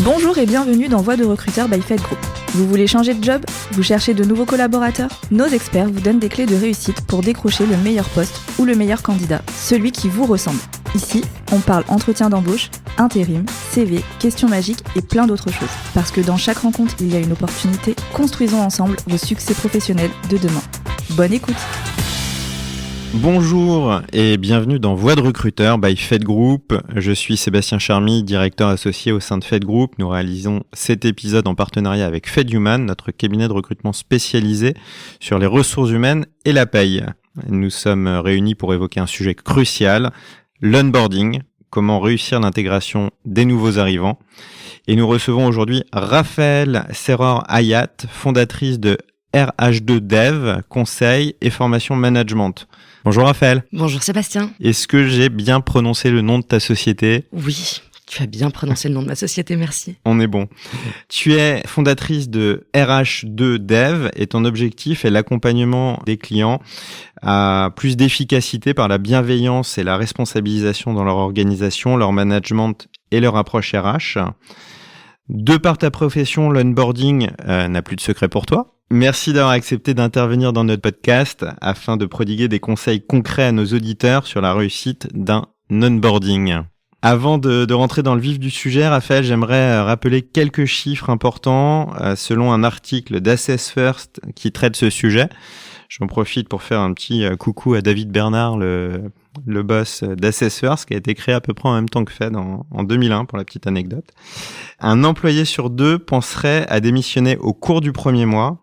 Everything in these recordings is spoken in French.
Bonjour et bienvenue dans Voix de recruteur by Fed Group. Vous voulez changer de job? Vous cherchez de nouveaux collaborateurs? Nos experts vous donnent des clés de réussite pour décrocher le meilleur poste ou le meilleur candidat, celui qui vous ressemble. Ici, on parle entretien d'embauche, intérim, CV, questions magiques et plein d'autres choses. Parce que dans chaque rencontre, il y a une opportunité. Construisons ensemble vos succès professionnels de demain. Bonne écoute! Bonjour et bienvenue dans Voix de recruteur by Fed Group. Je suis Sébastien Charmy, directeur associé au sein de Fed Group. Nous réalisons cet épisode en partenariat avec FedHuman, notre cabinet de recrutement spécialisé sur les ressources humaines et la paye. Nous sommes réunis pour évoquer un sujet crucial, l'onboarding, comment réussir l'intégration des nouveaux arrivants. Et nous recevons aujourd'hui Raphaël Serror-Hayat, fondatrice de RH2 Dev, conseil et formation management. Bonjour Raphaël. Bonjour Sébastien. Est-ce que j'ai bien prononcé le nom de ta société? Oui, tu as bien prononcé le nom de ma société, merci. On est bon. Tu es fondatrice de RH2 Dev et ton objectif est l'accompagnement des clients à plus d'efficacité par la bienveillance et la responsabilisation dans leur organisation, leur management et leur approche RH. De par ta profession, l'onboarding n'a plus de secret pour toi. Merci d'avoir accepté d'intervenir dans notre podcast afin de prodiguer des conseils concrets à nos auditeurs sur la réussite d'un onboarding. Avant de rentrer dans le vif du sujet, Raphaël, j'aimerais rappeler quelques chiffres importants selon un article d'Assess First qui traite ce sujet. J'en profite pour faire un petit coucou à David Bernard, le boss d'Assess First, qui a été créé à peu près en même temps que Fed en 2001, pour la petite anecdote. Un employé sur deux penserait à démissionner au cours du premier mois.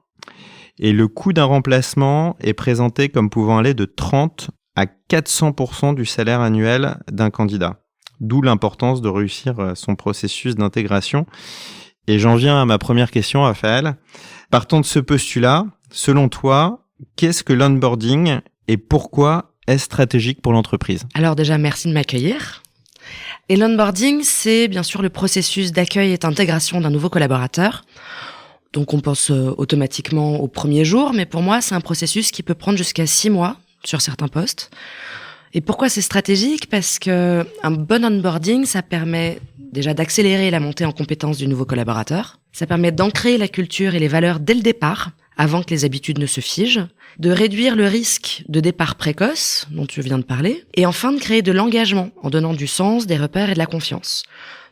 Et le coût d'un remplacement est présenté comme pouvant aller de 30 à 400% du salaire annuel d'un candidat. D'où l'importance de réussir son processus d'intégration. Et j'en viens à ma première question, Raphaël. Partant de ce postulat, selon toi, qu'est-ce que l'onboarding et pourquoi est-ce stratégique pour l'entreprise? Alors déjà, merci de m'accueillir. Et l'onboarding, c'est bien sûr le processus d'accueil et d'intégration d'un nouveau collaborateur. Donc on pense automatiquement au premier jour, mais pour moi, c'est un processus qui peut prendre jusqu'à 6 mois sur certains postes. Et pourquoi c'est stratégique? Parce que un bon onboarding, ça permet déjà d'accélérer la montée en compétences du nouveau collaborateur. Ça permet d'ancrer la culture et les valeurs dès le départ, avant que les habitudes ne se figent, de réduire le risque de départ précoce, dont tu viens de parler, et enfin de créer de l'engagement en donnant du sens, des repères et de la confiance.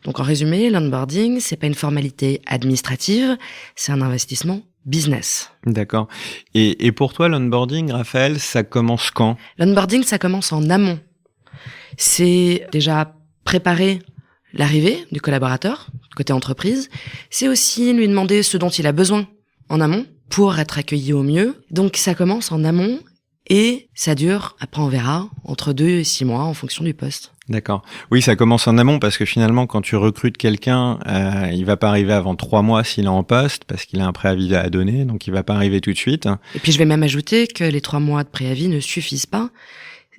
Donc en résumé, l'onboarding, c'est pas une formalité administrative, c'est un investissement business. D'accord. Et pour toi, l'onboarding, Raphaël, ça commence quand? L'onboarding, ça commence en amont. C'est déjà préparer l'arrivée du collaborateur, côté entreprise. C'est aussi lui demander ce dont il a besoin en amont pour être accueilli au mieux. Donc ça commence en amont et ça dure, après on verra, entre 2 et 6 mois en fonction du poste. D'accord. Oui, ça commence en amont parce que finalement, quand tu recrutes quelqu'un, il va pas arriver avant 3 mois s'il est en poste parce qu'il a un préavis à donner, donc il va pas arriver tout de suite. Et puis je vais même ajouter que les 3 mois de préavis ne suffisent pas.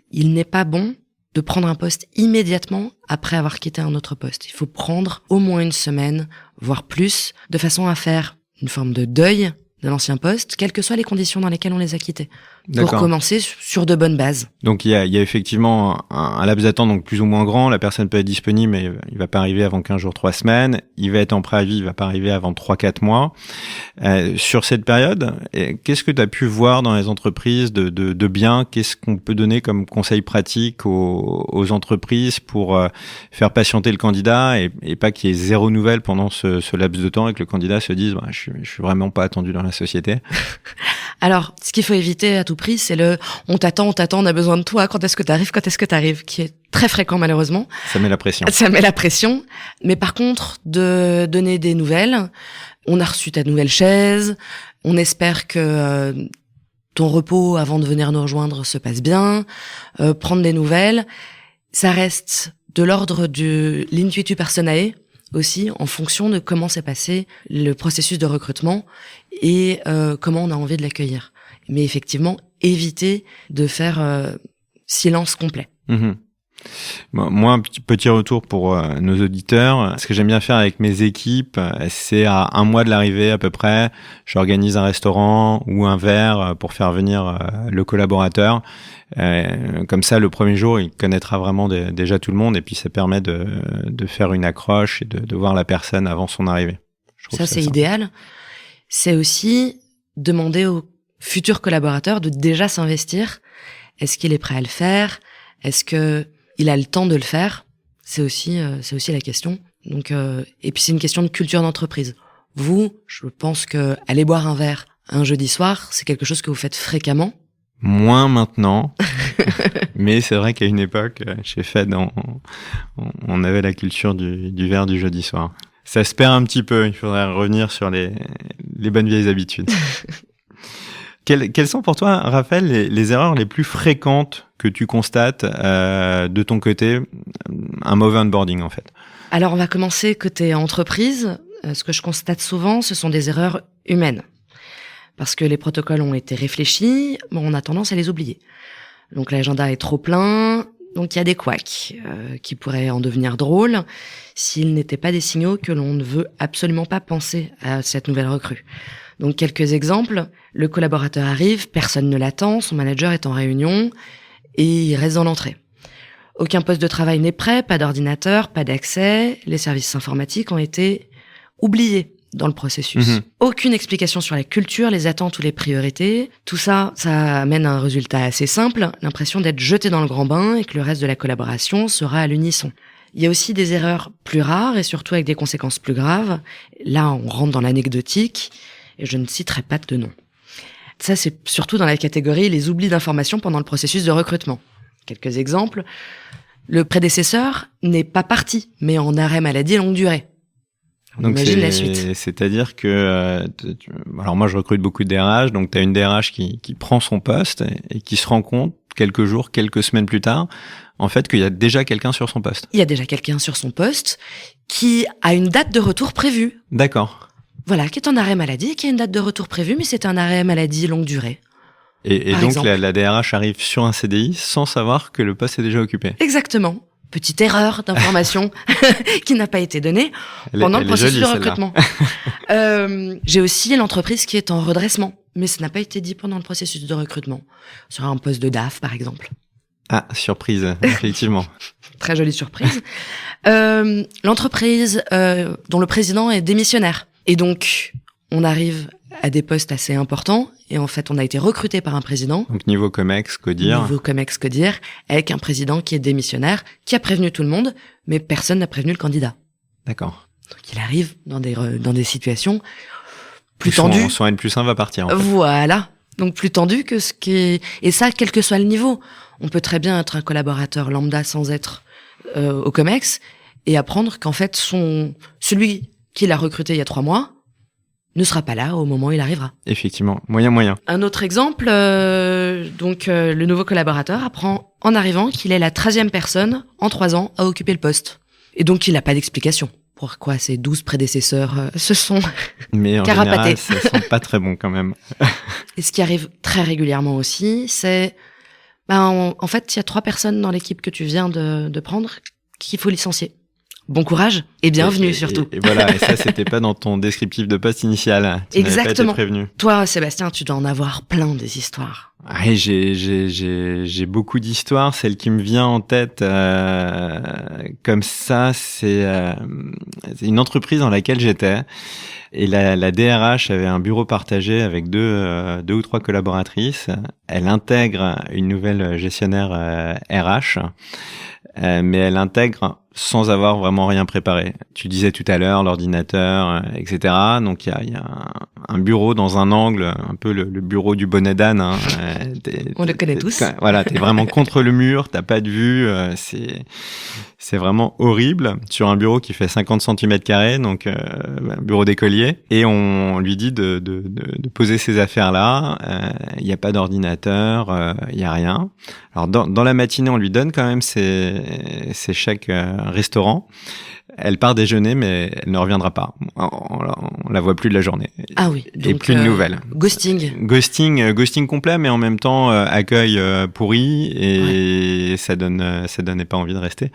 Il n'est pas bon de prendre un poste immédiatement après avoir quitté un autre poste. Il faut prendre au moins 1 semaine, voire plus, de façon à faire une forme de deuil de l'ancien poste, quelles que soient les conditions dans lesquelles on les a quittés. D'accord. Pour commencer sur de bonnes bases. Donc il y a effectivement un laps d'attente donc plus ou moins grand, la personne peut être disponible mais il va pas arriver avant 15 jours, 3 semaines, il va être en préavis, il va pas arriver avant 3-4 mois. Sur cette période, qu'est-ce que tu as pu voir dans les entreprises de bien? Qu'est-ce qu'on peut donner comme conseil pratique aux entreprises pour faire patienter le candidat et pas qu'il y ait zéro nouvelle pendant ce laps de temps et que le candidat se dise je suis vraiment pas attendu dans la société? Alors, ce qu'il faut éviter à tout prix, c'est on t'attend, on a besoin de toi, quand est-ce que t'arrives, qui est très fréquent malheureusement. Ça met la pression. Ça met la pression. Mais par contre, de donner des nouvelles, on a reçu ta nouvelle chaise, on espère que ton repos avant de venir nous rejoindre se passe bien, prendre des nouvelles, ça reste de l'ordre de l'intuitu personae, aussi en fonction de comment s'est passé le processus de recrutement et comment on a envie de l'accueillir. Mais effectivement, éviter de faire silence complet. Mmh. Moi, un petit retour pour nos auditeurs. Ce que j'aime bien faire avec mes équipes, c'est à 1 mois de l'arrivée à peu près, j'organise un restaurant ou un verre pour faire venir le collaborateur. Comme ça, le premier jour, il connaîtra vraiment déjà tout le monde et puis ça permet de faire une accroche et de voir la personne avant son arrivée. Ça, c'est idéal. C'est aussi demander aux futurs collaborateurs de déjà s'investir. Est-ce qu'il est prêt à le faire? Est-ce que il a le temps de le faire? C'est aussi la question. Donc, et puis c'est une question de culture d'entreprise. Vous, je pense que aller boire un verre un jeudi soir, c'est quelque chose que vous faites fréquemment. Moins maintenant, mais c'est vrai qu'à une époque, chez Fed, on avait la culture du verre du jeudi soir. Ça se perd un petit peu, il faudrait revenir sur les bonnes vieilles habitudes. Quelles sont pour toi, Raphaël, les erreurs les plus fréquentes que tu constates de ton côté, un mauvais onboarding en fait? Alors on va commencer côté entreprise. Ce que je constate souvent, ce sont des erreurs humaines. Parce que les protocoles ont été réfléchis, mais on a tendance à les oublier. Donc l'agenda est trop plein, donc il y a des couacs qui pourraient en devenir drôles s'ils n'étaient pas des signaux que l'on ne veut absolument pas penser à cette nouvelle recrue. Donc quelques exemples, le collaborateur arrive, personne ne l'attend, son manager est en réunion et il reste dans l'entrée. Aucun poste de travail n'est prêt, pas d'ordinateur, pas d'accès, les services informatiques ont été oubliés dans le processus. Aucune explication sur la culture, les attentes ou les priorités. Tout ça, ça amène à un résultat assez simple, l'impression d'être jeté dans le grand bain et que le reste de la collaboration sera à l'unisson. Il y a aussi des erreurs plus rares et surtout avec des conséquences plus graves. Là, on rentre dans l'anecdotique et je ne citerai pas de nom. Ça, c'est surtout dans la catégorie les oublis d'informations pendant le processus de recrutement. Quelques exemples. Le prédécesseur n'est pas parti, mais en arrêt maladie longue durée. Donc imagine la suite. C'est-à-dire que alors moi je recrute beaucoup de DRH, donc tu as une DRH qui prend son poste et qui se rend compte quelques jours, quelques semaines plus tard, en fait qu'il y a déjà quelqu'un sur son poste. Il y a déjà quelqu'un sur son poste qui a une date de retour prévue. D'accord. Voilà, qui est en arrêt maladie, qui a une date de retour prévue, mais c'est un arrêt maladie longue durée. Et donc la DRH arrive sur un CDI sans savoir que le poste est déjà occupé. Exactement. Petite erreur d'information qui n'a pas été donnée pendant le processus de recrutement. J'ai aussi l'entreprise qui est en redressement, mais ça n'a pas été dit pendant le processus de recrutement. Sur un poste de DAF, par exemple. Ah, surprise, effectivement. Très jolie surprise. L'entreprise dont le président est démissionnaire. Et donc, on arrive à des postes assez importants. Et en fait, on a été recruté par un président. Donc niveau Comex, Codir. Niveau Comex, Codir, avec un président qui est démissionnaire, qui a prévenu tout le monde, mais personne n'a prévenu le candidat. D'accord. Donc il arrive dans des situations plus tendues. Son N+1 va partir. En fait. Voilà. Donc plus tendu que ce qui est... Et ça, quel que soit le niveau. On peut très bien être un collaborateur lambda sans être au Comex et apprendre qu'en fait, celui qui l'a recruté il y a 3 mois ne sera pas là au moment où il arrivera. Effectivement, moyen. Un autre exemple, le nouveau collaborateur apprend en arrivant qu'il est la 13e personne en 3 ans à occuper le poste. Et donc il n'a pas d'explication. Pourquoi ces 12 prédécesseurs se sont Mais en carapatés. général, ça sent pas très bon quand même. Et ce qui arrive très régulièrement aussi, c'est... en fait, il y a 3 personnes dans l'équipe que tu viens de prendre qu'il faut licencier. Bon courage et bienvenue surtout. Et voilà, et ça c'était pas dans ton descriptif de poste initial. Tu Exactement. n'avais pas été prévenu. Toi, Sébastien, tu dois en avoir plein des histoires. Ah, j'ai beaucoup d'histoires. Celle qui me vient en tête comme ça, c'est une entreprise dans laquelle j'étais. Et la DRH avait un bureau partagé avec deux ou 3 collaboratrices. Elle intègre une nouvelle gestionnaire RH, mais elle intègre sans avoir vraiment rien préparé. Tu disais tout à l'heure l'ordinateur, etc. Donc il y a un bureau dans un angle, un peu le bureau du bonnet d'âne. Hein. On le connaît tous. Voilà, t'es vraiment contre le mur, t'as pas de vue, c'est vraiment horrible. Sur un bureau qui fait 50 cm², donc un bureau d'écolier, et on lui dit de poser ses affaires là. Il y a pas d'ordinateur, il y a rien. Alors dans la matinée, on lui donne quand même ses chèques restaurant. Elle part déjeuner, mais elle ne reviendra pas. On la voit plus de la journée. Ah oui. Et plus de nouvelles. Ghosting complet, mais en même temps accueil pourri et ça donnait pas envie de rester.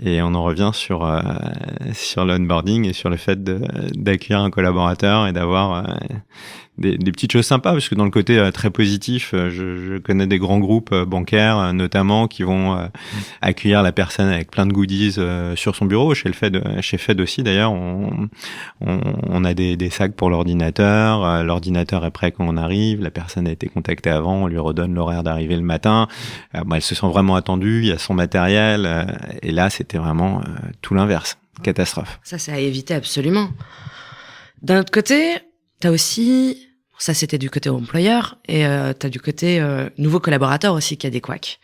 Et on en revient sur l'onboarding et sur le fait d'accueillir un collaborateur et d'avoir des petites choses sympas, parce que dans le côté très positif, je connais des grands groupes bancaires notamment qui vont accueillir la personne avec plein de goodies sur son bureau. Chez Fed aussi d'ailleurs, on a des sacs pour l'ordinateur. L'ordinateur est prêt quand on arrive. La personne a été contactée avant, on lui redonne l'horaire d'arrivée le matin. Elle se sent vraiment attendue, il y a son matériel. Et là, c'était vraiment tout l'inverse. Catastrophe. Ça, c'est à éviter absolument. D'un autre côté, t'as aussi, ça c'était du côté employeur, et t'as du côté nouveau collaborateur aussi qui a des couacs.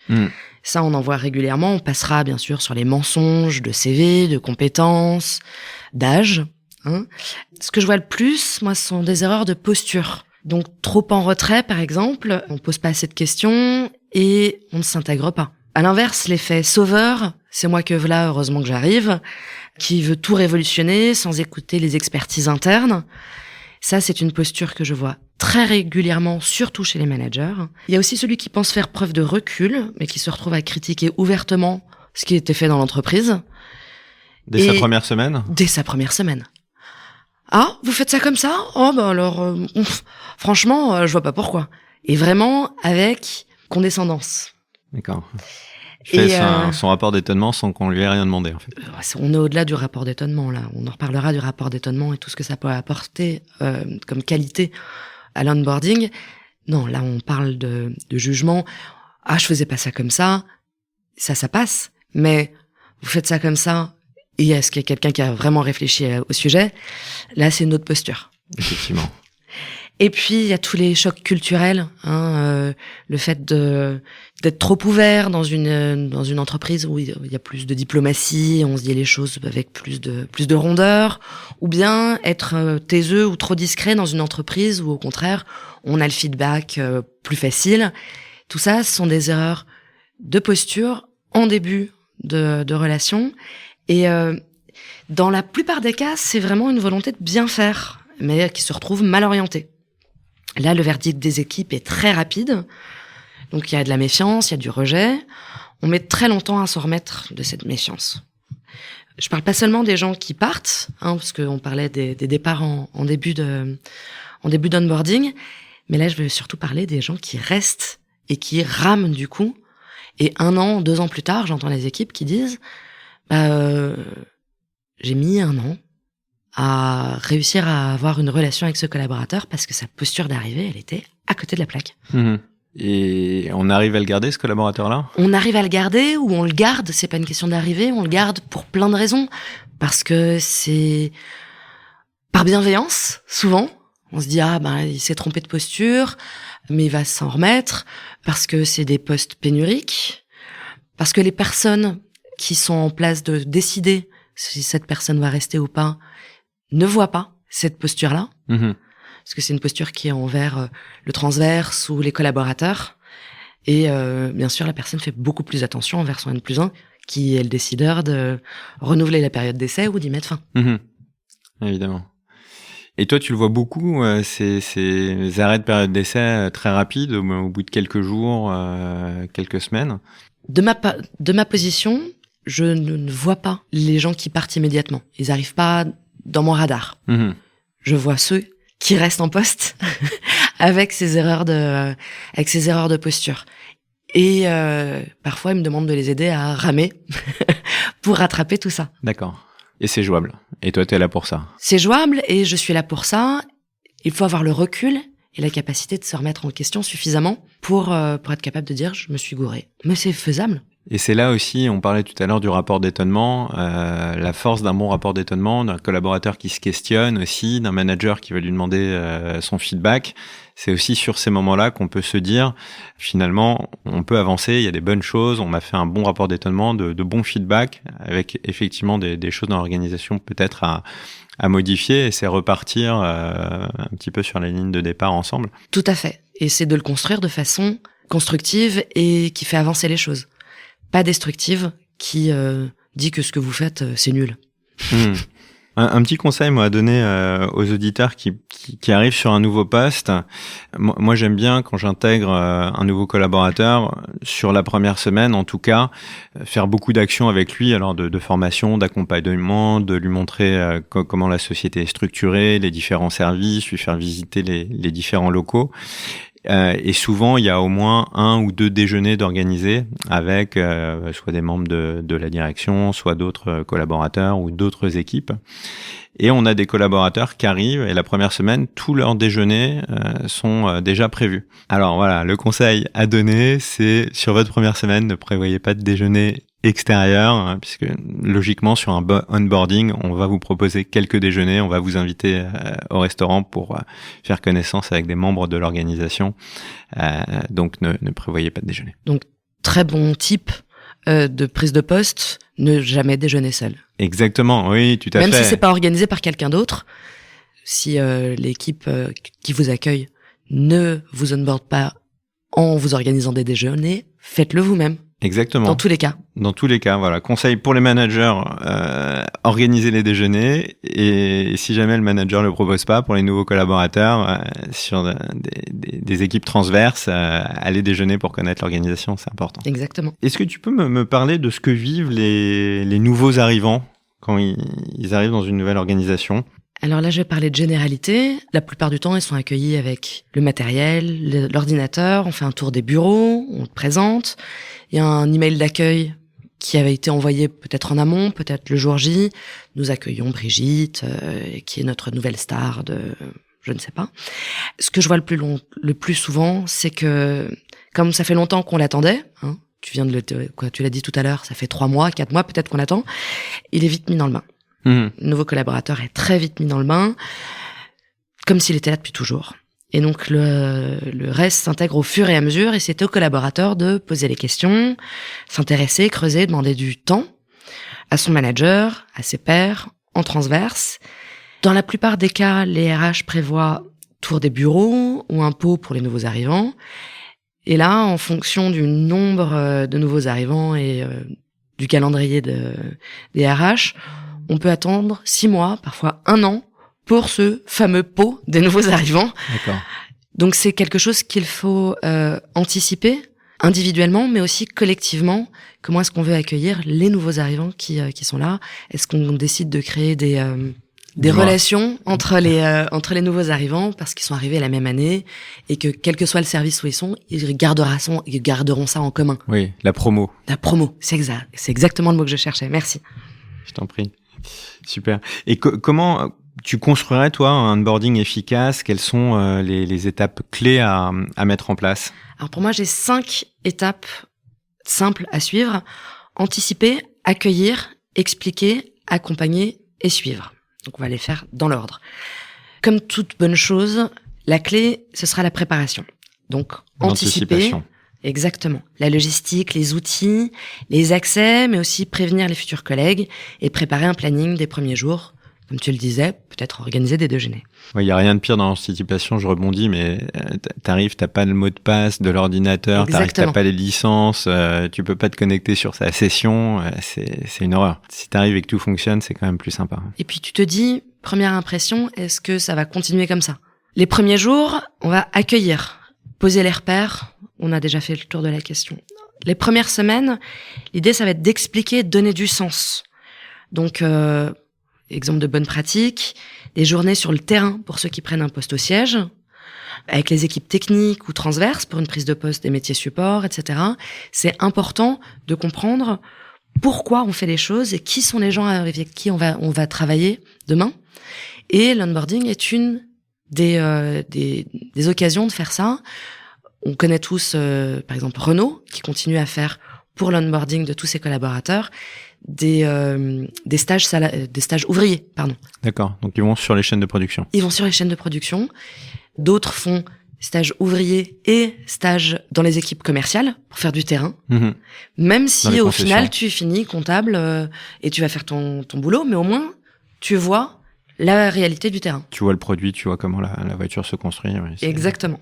Ça, on en voit régulièrement. On passera bien sûr sur les mensonges de CV, de compétences, d'âge. Ce que je vois le plus, moi, ce sont des erreurs de posture. Donc, trop en retrait, par exemple, on pose pas assez de questions et on ne s'intègre pas. À l'inverse, l'effet sauveur, c'est moi que voilà, heureusement que j'arrive, qui veut tout révolutionner sans écouter les expertises internes. Ça, c'est une posture que je vois très régulièrement, surtout chez les managers. Il y a aussi celui qui pense faire preuve de recul, mais qui se retrouve à critiquer ouvertement ce qui était fait dans l'entreprise. Dès sa première semaine ? Dès sa première semaine. Ah, vous faites ça comme ça ? Oh, bah alors, franchement, je vois pas pourquoi. Et vraiment avec condescendance. D'accord. Il fait son rapport d'étonnement sans qu'on lui ait rien demandé, en fait. On est au-delà du rapport d'étonnement, là. On en reparlera du rapport d'étonnement et tout ce que ça peut apporter comme qualité à l'onboarding. Non, là, on parle de jugement. Ah, je faisais pas ça comme ça. Ça passe. Mais vous faites ça comme ça. Et est-ce qu'il y a quelqu'un qui a vraiment réfléchi au sujet ? Là, c'est une autre posture. Effectivement. Et puis, il y a tous les chocs culturels, le fait d'être trop ouvert dans une entreprise où il y a plus de diplomatie, on se dit les choses avec plus de rondeur, ou bien être taiseux ou trop discret dans une entreprise où, au contraire, on a le feedback plus facile. Tout ça, ce sont des erreurs de posture en début de relation. Et dans la plupart des cas, c'est vraiment une volonté de bien faire, mais qui se retrouve mal orientée. Là, le verdict des équipes est très rapide. Donc, il y a de la méfiance, il y a du rejet. On met très longtemps à s'en remettre de cette méfiance. Je parle pas seulement des gens qui partent, parce qu'on parlait des départs en début d'onboarding, mais là, je veux surtout parler des gens qui restent et qui rament du coup. Et 1 an, 2 ans plus tard, j'entends les équipes qui disent j'ai mis 1 an à réussir à avoir une relation avec ce collaborateur parce que sa posture d'arrivée, elle était à côté de la plaque. Et on arrive à le garder, ce collaborateur-là ? On arrive à le garder ou on le garde, c'est pas une question d'arrivée, on le garde pour plein de raisons. Parce que c'est par bienveillance, souvent. On se dit, il s'est trompé de posture, mais il va s'en remettre. Parce que c'est des postes pénuriques. Parce que les personnes qui sont en place de décider si cette personne va rester ou pas ne voient pas cette posture-là. Parce que c'est une posture qui est envers le transverse ou les collaborateurs. Et bien sûr, la personne fait beaucoup plus attention envers son N+1, qui est le décideur de renouveler la période d'essai ou d'y mettre fin. Évidemment. Et toi, tu le vois beaucoup, ces arrêts de période d'essai très rapides, au bout de quelques jours, quelques semaines ? De ma position, je ne vois pas les gens qui partent immédiatement. Ils arrivent pas dans mon radar. Je vois ceux qui restent en poste avec ces erreurs de posture. Et parfois, ils me demandent de les aider à ramer pour rattraper tout ça. D'accord. Et c'est jouable. Et toi, tu es là pour ça. C'est jouable et je suis là pour ça. Il faut avoir le recul et la capacité de se remettre en question suffisamment pour être capable de dire « je me suis gouré ». Mais c'est faisable. Et c'est là aussi, on parlait tout à l'heure du rapport d'étonnement, la force d'un bon rapport d'étonnement, d'un collaborateur qui se questionne aussi, d'un manager qui va lui demander son feedback. C'est aussi sur ces moments-là qu'on peut se dire, finalement, on peut avancer, il y a des bonnes choses, on m'a fait un bon rapport d'étonnement, de bons feedbacks, avec effectivement des choses dans l'organisation peut-être à modifier, et c'est repartir un petit peu sur les lignes de départ ensemble. Tout à fait. Et c'est de le construire de façon constructive et qui fait avancer les choses. Pas destructive, qui dit que ce que vous faites, c'est nul. Un petit conseil, moi, à donner aux auditeurs qui arrivent sur un nouveau poste. Moi, j'aime bien, quand j'intègre un nouveau collaborateur, sur la première semaine, en tout cas, faire beaucoup d'actions avec lui, alors de formation, d'accompagnement, de lui montrer comment la société est structurée, les différents services, lui faire visiter les différents locaux. Et souvent, il y a au moins 1 ou 2 déjeuners d'organiser avec soit des membres de la direction, soit d'autres collaborateurs ou d'autres équipes. Et on a des collaborateurs qui arrivent et la première semaine, tous leurs déjeuners sont déjà prévus. Alors voilà, le conseil à donner, c'est sur votre première semaine, ne prévoyez pas de déjeuner extérieur, hein, puisque logiquement sur un onboarding, on va vous proposer quelques déjeuners, on va vous inviter au restaurant pour faire connaissance avec des membres de l'organisation. Donc ne prévoyez pas de déjeuner. Donc très bon type de prise de poste, ne jamais déjeuner seul. Exactement, oui, tout à fait. Même si c'est pas organisé par quelqu'un d'autre, si l'équipe qui vous accueille ne vous onboard pas en vous organisant des déjeuners, faites-le vous-même. Exactement. Dans tous les cas. Dans tous les cas, voilà. Conseil pour les managers, organisez les déjeuners, et si jamais le manager le propose pas, pour les nouveaux collaborateurs, sur des équipes transverses, allez déjeuner pour connaître l'organisation, c'est important. Exactement. Est-ce que tu peux me parler de ce que vivent les nouveaux arrivants quand ils arrivent dans une nouvelle organisation? Alors là, je vais parler de généralité. La plupart du temps, ils sont accueillis avec le matériel, l'ordinateur. On fait un tour des bureaux, on le présente. Il y a un email d'accueil qui avait été envoyé peut-être en amont, peut-être le jour J. Nous accueillons Brigitte, qui est notre nouvelle star de je ne sais pas. Ce que je vois le plus souvent, c'est que comme ça fait longtemps qu'on l'attendait, hein, tu l'as dit tout à l'heure, ça fait 3 mois, 4 mois peut-être qu'on l'attend, il est vite mis dans le bain. Le nouveau collaborateur est très vite mis dans le bain, comme s'il était là depuis toujours. Et donc le reste s'intègre au fur et à mesure, et c'est au collaborateur de poser les questions, s'intéresser, creuser, demander du temps à son manager, à ses pairs, en transverse. Dans la plupart des cas, les RH prévoient tour des bureaux ou un pot pour les nouveaux arrivants. Et là, en fonction du nombre de nouveaux arrivants et du calendrier des RH, on peut attendre 6 mois, parfois 1 an, pour ce fameux pot des nouveaux arrivants. D'accord. Donc c'est quelque chose qu'il faut anticiper individuellement, mais aussi collectivement. Comment est-ce qu'on veut accueillir les nouveaux arrivants qui sont là? Est-ce qu'on décide de créer des relations entre les nouveaux arrivants parce qu'ils sont arrivés la même année et que quel que soit le service où ils sont, ils garderont ça en commun. Oui, la promo. La promo, c'est exact. C'est exactement le mot que je cherchais. Merci. Je t'en prie. Super. Et comment tu construirais, toi, un onboarding efficace? Quelles sont les étapes clés à mettre en place? Alors pour moi, j'ai 5 étapes simples à suivre. Anticiper, accueillir, expliquer, accompagner et suivre. Donc on va les faire dans l'ordre. Comme toute bonne chose, la clé, ce sera la préparation. Donc anticiper. Exactement. La logistique, les outils, les accès, mais aussi prévenir les futurs collègues et préparer un planning des premiers jours. Comme tu le disais, peut-être organiser des déjeuners. Ouais, il y a rien de pire dans l'anticipation, je rebondis, mais t'as pas le mot de passe de l'ordinateur, t'as pas les licences, tu peux pas te connecter sur sa session, c'est une horreur. Si t'arrives et que tout fonctionne, c'est quand même plus sympa. Et puis tu te dis, première impression, est-ce que ça va continuer comme ça? Les premiers jours, on va accueillir, poser les repères. On a déjà fait le tour de la question. Les premières semaines, l'idée, ça va être d'expliquer, de donner du sens. Donc, exemple de bonne pratique, des journées sur le terrain pour ceux qui prennent un poste au siège, avec les équipes techniques ou transverses pour une prise de poste des métiers support, etc. C'est important de comprendre pourquoi on fait les choses et qui sont les gens avec qui on va travailler demain. Et l'onboarding est une des occasions de faire ça. On connaît tous, par exemple, Renault, qui continue à faire pour l'onboarding de tous ses collaborateurs des stages ouvriers, pardon. D'accord. Donc ils vont sur les chaînes de production. Ils vont sur les chaînes de production. D'autres font stages ouvriers et stages dans les équipes commerciales pour faire du terrain. Même si au final tu finis comptable et tu vas faire ton boulot, mais au moins tu vois la réalité du terrain. Tu vois le produit, tu vois comment la voiture se construit. Ouais, exactement.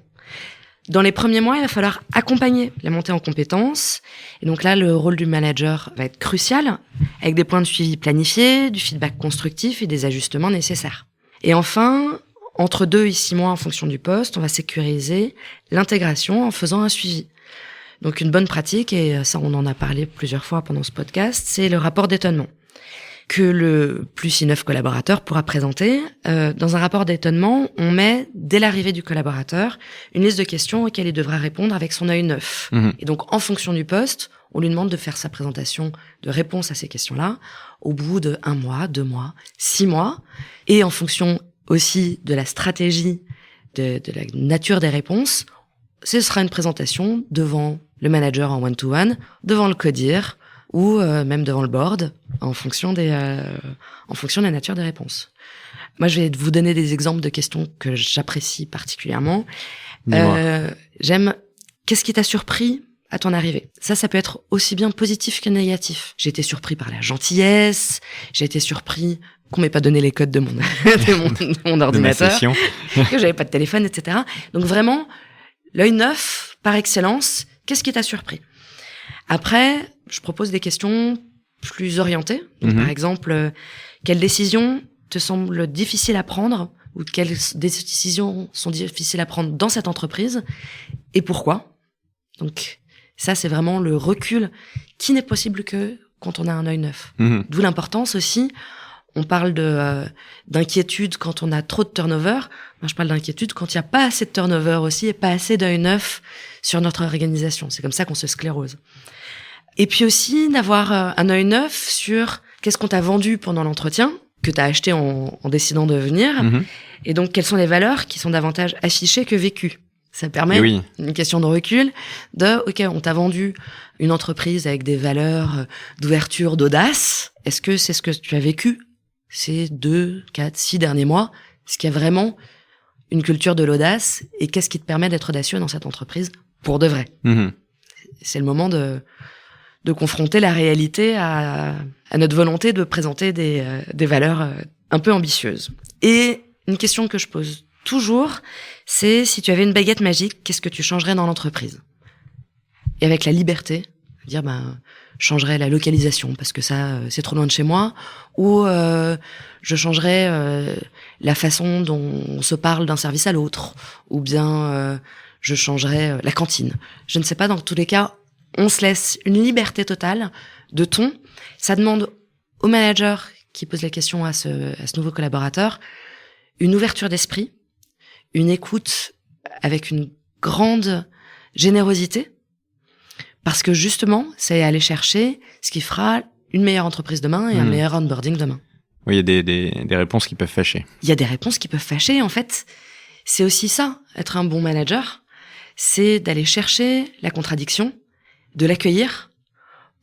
Dans les premiers mois, il va falloir accompagner la montée en compétences. Et donc là, le rôle du manager va être crucial, avec des points de suivi planifiés, du feedback constructif et des ajustements nécessaires. Et enfin, entre 2 et 6 mois en fonction du poste, on va sécuriser l'intégration en faisant un suivi. Donc une bonne pratique, et ça on en a parlé plusieurs fois pendant ce podcast, c'est le rapport d'étonnement que le plus I9 collaborateur pourra présenter. Dans un rapport d'étonnement, on met, dès l'arrivée du collaborateur, une liste de questions auxquelles il devra répondre avec son œil neuf. Et donc, en fonction du poste, on lui demande de faire sa présentation de réponse à ces questions-là au bout de 1 mois, 2 mois, 6 mois. Et en fonction aussi de la stratégie, de la nature des réponses, ce sera une présentation devant le manager en one-to-one, devant le codir, ou même devant le board, en fonction de la nature des réponses. Moi, je vais vous donner des exemples de questions que j'apprécie particulièrement. J'aime « Qu'est-ce qui t'a surpris à ton arrivée ?» Ça peut être aussi bien positif que négatif. J'ai été surpris par la gentillesse, j'ai été surpris qu'on m'ait pas donné les codes de mon ordinateur, que j'avais pas de téléphone, etc. Donc vraiment, l'œil neuf, par excellence, qu'est-ce qui t'a surpris ? Après, je propose des questions plus orientées. Donc, par exemple, quelles décisions te semblent difficiles à prendre ou quelles décisions sont difficiles à prendre dans cette entreprise et pourquoi ? Donc, ça, c'est vraiment le recul qui n'est possible que quand on a un œil neuf. D'où l'importance aussi. On parle d'inquiétude quand on a trop de turnover. Moi, je parle d'inquiétude quand il n'y a pas assez de turnover aussi et pas assez d'œil neuf sur notre organisation. C'est comme ça qu'on se sclérose. Et puis aussi, d'avoir un œil neuf sur qu'est-ce qu'on t'a vendu pendant l'entretien, que t'as acheté en décidant de venir. Et donc, quelles sont les valeurs qui sont davantage affichées que vécues. Ça permet, une question de recul, OK, on t'a vendu une entreprise avec des valeurs d'ouverture, d'audace. Est-ce que c'est ce que tu as vécu ces 2, 4, 6 derniers mois? Est-ce qu'il y a vraiment une culture de l'audace? Et qu'est-ce qui te permet d'être audacieux dans cette entreprise pour de vrai? C'est le moment de confronter la réalité à notre volonté de présenter des valeurs un peu ambitieuses. Et une question que je pose toujours, c'est si tu avais une baguette magique, qu'est-ce que tu changerais dans l'entreprise? Et avec la liberté, dire je changerais la localisation parce que ça c'est trop loin de chez moi, ou je changerais la façon dont on se parle d'un service à l'autre, ou bien je changerais la cantine. Je ne sais pas, dans tous les cas, on se laisse une liberté totale de ton. Ça demande au manager qui pose la question à ce nouveau collaborateur une ouverture d'esprit, une écoute avec une grande générosité, parce que justement, c'est aller chercher ce qui fera une meilleure entreprise demain et un meilleur onboarding demain. Oui, il y a des réponses qui peuvent fâcher. Il y a des réponses qui peuvent fâcher. En fait, c'est aussi ça, être un bon manager, c'est d'aller chercher la contradiction, de l'accueillir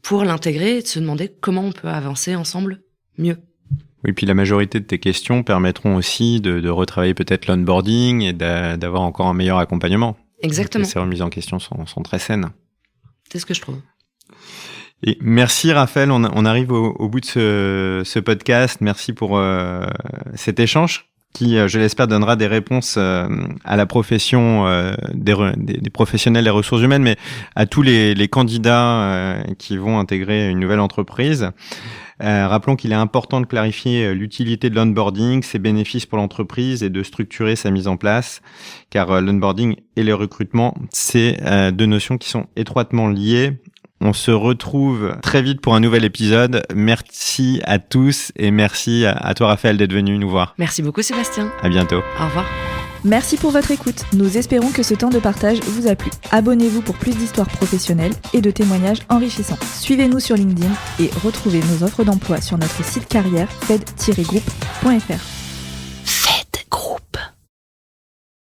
pour l'intégrer et de se demander comment on peut avancer ensemble mieux. Oui, puis la majorité de tes questions permettront aussi de retravailler peut-être l'onboarding et d'avoir encore un meilleur accompagnement. Exactement. Ces remises en question sont très saines. C'est ce que je trouve. Et merci Raphaël, on arrive au bout de ce podcast. Merci pour cet échange qui, je l'espère, donnera des réponses à la profession des professionnels des ressources humaines, mais à tous les candidats qui vont intégrer une nouvelle entreprise. Rappelons qu'il est important de clarifier l'utilité de l'onboarding, ses bénéfices pour l'entreprise et de structurer sa mise en place, car l'onboarding et le recrutement, c'est 2 notions qui sont étroitement liées. On se retrouve très vite pour un nouvel épisode. Merci à tous et merci à toi Raphaël d'être venu nous voir. Merci beaucoup Sébastien. À bientôt. Au revoir. Merci pour votre écoute. Nous espérons que ce temps de partage vous a plu. Abonnez-vous pour plus d'histoires professionnelles et de témoignages enrichissants. Suivez-nous sur LinkedIn et retrouvez nos offres d'emploi sur notre site carrière fed-group.fr.